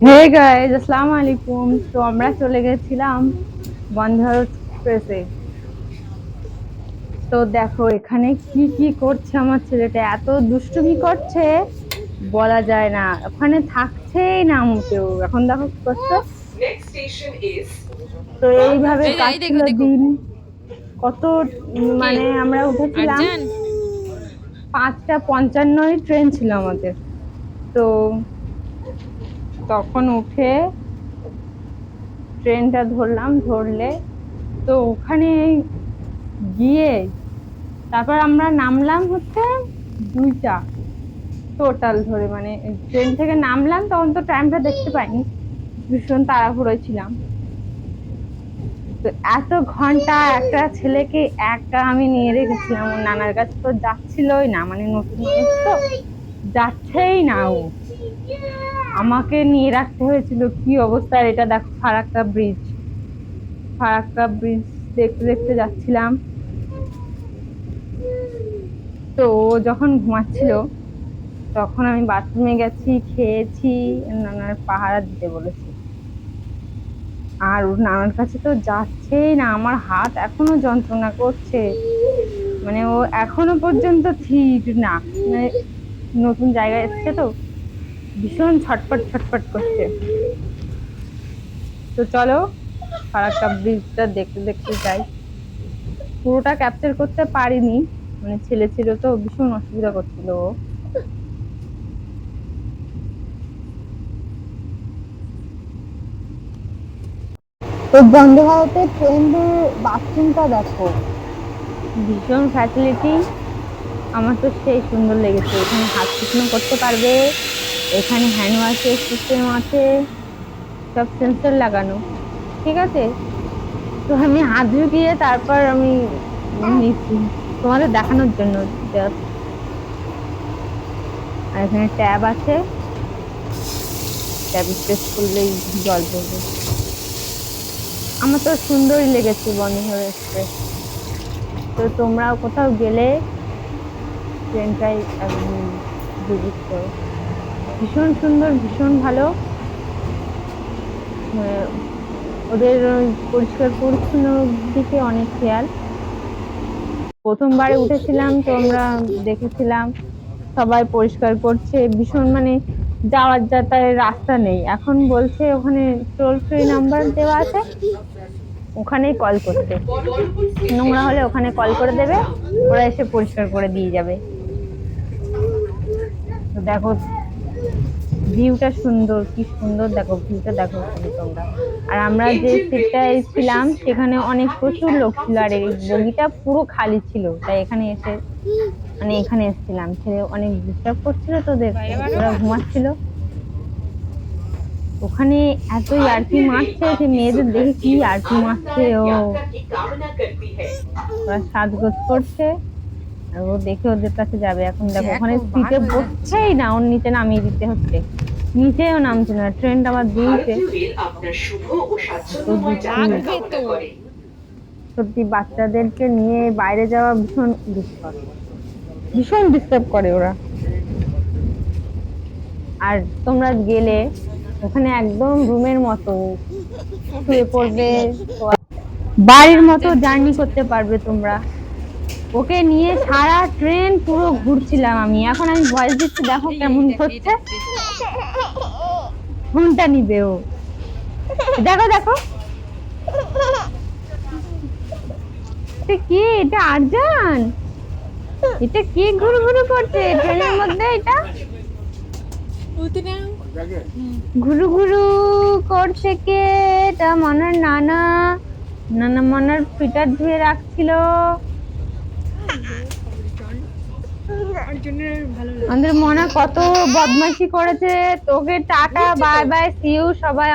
Hey guys, আসসালামু আলাইকুম। তো আমরা চলে গেছিলাম বন্দে ভারত এক্সপ্রেসে। তো দেখো এখানে কি কি করছে আমার ছেলেটা, এত দুষ্টুমি করছে বলা যায় না। ওখানে থাকছেই না মোটেও। এখন দেখো কি করছে। তো এইভাবে এই দেখো কাটছিল দেখো দিন। কত কে মানে আমরা উঠেছিলাম আরজান। 5:55 ট্রেন ছিল আমাদের। তো তখন উঠে ট্রেনটা ধরলাম, ধরলে তো ওখানে গিয়ে তারপর আমরা নামলাম হচ্ছে 2টা টোটাল ধরে, মানে ট্রেন থেকে নামলাম তখন তো টাইমটা দেখতে পাইনি, ভীষণ তাড়াহুড়োয় ছিলাম। তো এত ঘন্টা একটা ছেলেকে একা আমি নিয়ে রেখেছিলাম, ওর নানার কাছে তো যাচ্ছিলই না, মানে নতুন মানুষ তো যাচ্ছেই না ও। আমাকে নিয়ে রাখতে হয়েছিল, কি অবস্থা। আর এটা দেখো ফারাক্কা ব্রিজ, ফারাক্কা ব্রিজ দেখতে দেখতে যাচ্ছিলাম। তো ও যখন ঘুমাচ্ছিল তখন আমি বাথরুমে গেছি, খেয়েছি, নানার পাহারা দিতে বলেছি। আর ওর নানার কাছে তো যাচ্ছেই না, আমার হাত এখনো যন্ত্রণা করছে। মানে ও এখনো পর্যন্ত ঠিক না, মানে নতুন জায়গায় এসছে তো ভীষণ ছটফট ছটফট করছে। তো চলো ফারাক্কা ব্রিজটা দেখতে দেখতে যাই। পুরোটা ক্যাপচার করতে পারিনি, মানে ছেলে ছিল তো ভীষণ অসুবিধা করছিল ও। তো বন্দে ভারতের ট্রেনের বাথরুমটা দেখো, ভীষণ ফ্যাসিলিটি। আমার তো সেই সুন্দর লেগেছে। এখানে হাত শুকনো করতে পারবে, এখানে হ্যান্ড ওয়াশের সিস্টেম আছে, সব সেন্সর লাগানো, ঠিক আছে। তো আমি হাত ঢুকিয়ে তারপর আমি নিচ্ছি তোমাদের দেখানোর জন্য just। আর এখানে ট্যাব আছে, ট্যাব প্রেস করলেই জল পড়বে। আমার তো সুন্দরই লেগেছে বন্দে ভারত এক্সপ্রেস। তো তোমরাও কোথাও গেলে ট্রেনটাই ভিজিট করো, ভীষণ সুন্দর, ভীষণ ভালো। আহ, ওদের ওই পরিষ্কার পরিচ্ছন্ন দিকে অনেক খেয়াল। প্রথমবারে উঠেছিলাম তো আমরা দেখেছিলাম সবাই পরিষ্কার করছে ভীষণ, মানে যাওয়ার যাতায়াতের রাস্তা নেই। এখন বলছে ওখানে টোল ফ্রি নাম্বার দেওয়া আছে, ওখানেই কল করতে, নোংরা হলে ওখানে কল করে দেবে, ওরা এসে পরিষ্কার করে দিয়ে যাবে। তো দেখো ভিউটা সুন্দর, কি সুন্দর দেখো ভিউটা, দেখো শুধু তোমরা। আর আমরা যে সিটটায় ছিলাম সেখানে অনেক প্রচুর লোক ছিল, আর এই বগিটা পুরো খালি ছিল, তাই এখানে এসে মানে এখানে এসেছিলাম। ছেলে অনেক ডিস্টার্ব করছিল তো দেখতে, বাইরে বারো। ওরা ঘুমাচ্ছিল ওখানে। এত ইয়ার্কি মারছে, যে মেয়েদের দেখে কি ইয়ার্কি মারছে ও। ওরা সাজগোজ করছে আর ও দেখে ওদের কাছে যাবে। এখন দেখো ওখানে দেখো বার সিটে হয়ে যাচ্ছে। বসছেই না, ওর নিচে নামিয়ে দিতে হচ্ছে, নিচেও নামছে না। ট্রেনটা আবার দুলছে, এত দুষ্টু। লাগবে তো। সত্যি বাচ্চাদেরকে নিয়ে বাইরে যাওয়া ভীষণ ডিস্টার্ব, ভীষণ ডিস্টার্ব করে ওরা। আর তোমরা গেলে ওখানে একদম রুমের মতো শুয়ে পড়বে, বাড়ির মতো জার্নি করতে পারবে তোমরা। ওকে নিয়ে সারা ট্রেন পুরো ঘুরছিলাম আমি। এখন আমি ভয়েস দিচ্ছি, দেখো এই কেমন দেখো এই হচ্ছে। দেখো এই দেখো। ফোনটা নিবে ও, দেখো দেখো। এটা কি? এটা আরজান? এটা কি ঘুরু ঘুরু করছে ট্রেনের মধ্যে? এটা উতরাও। ঘুরু ঘুরু করছে কে? এটা মনার নানা। নানা মনার ফিটার ধুয়ে রাখছিল। আমাদের মনা কত বদমাইশি করেছে। তোকে টাটা, বাই বাই, সি ইউ সবাই।